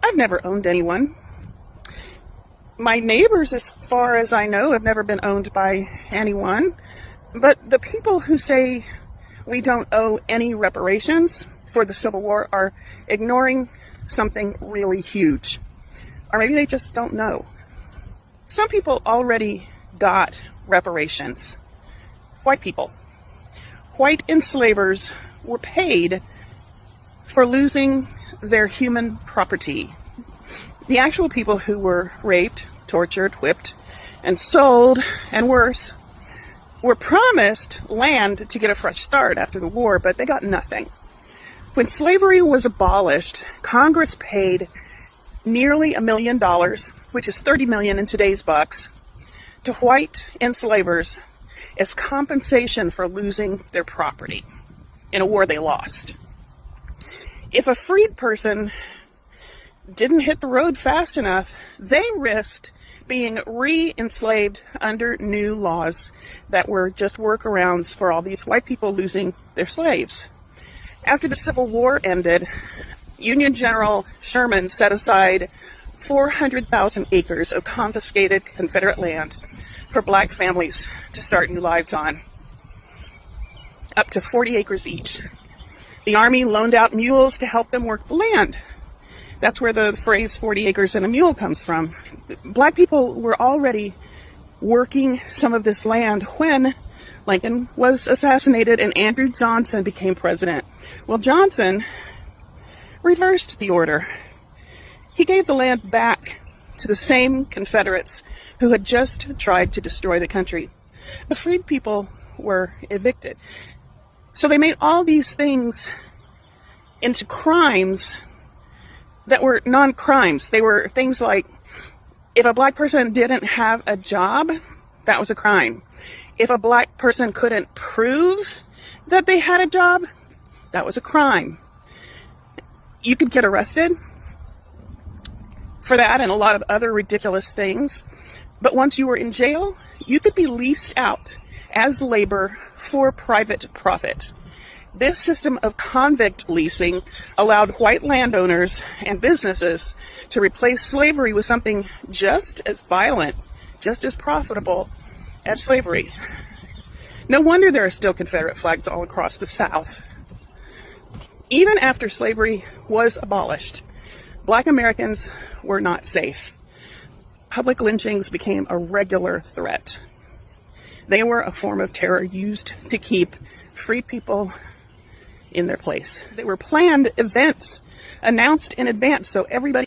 I've never owned anyone. My neighbors, as far as I know, have never been owned by anyone. But the people who say we don't owe any reparations for the Civil War are ignoring something really huge. Or maybe they just don't know. Some people already got reparations. White people. White enslavers were paid for losing their human property. The actual people who were raped, tortured, whipped, and sold, and worse, were promised land to get a fresh start after the war, but they got nothing. When slavery was abolished, Congress paid nearly $1 million, which is 30 million in today's bucks, to white enslavers as compensation for losing their property in a war they lost. If a freed person didn't hit the road fast enough, they risked being re-enslaved under new laws that were just workarounds for all these white people losing their slaves. After the Civil War ended, Union General Sherman set aside 400,000 acres of confiscated Confederate land for black families to start new lives on, up to 40 acres each. The Army loaned out mules to help them work the land. That's where the phrase 40 acres and a mule comes from. Black people were already working some of this land when Lincoln was assassinated and Andrew Johnson became president. Well, Johnson reversed the order. He gave the land back to the same Confederates who had just tried to destroy the country. The freed people were evicted. So they made all these things into crimes that were non-crimes. They were things like, if a black person didn't have a job, that was a crime. If a black person couldn't prove that they had a job, that was a crime. You could get arrested for that and a lot of other ridiculous things. But once you were in jail, you could be leased out as labor for private profit. This system of convict leasing allowed white landowners and businesses to replace slavery with something just as violent, just as profitable as slavery. No wonder there are still Confederate flags all across the South. Even after slavery was abolished, black Americans were not safe. Public lynchings became a regular threat. They were a form of terror used to keep free people in their place. They were planned events announced in advance so everybody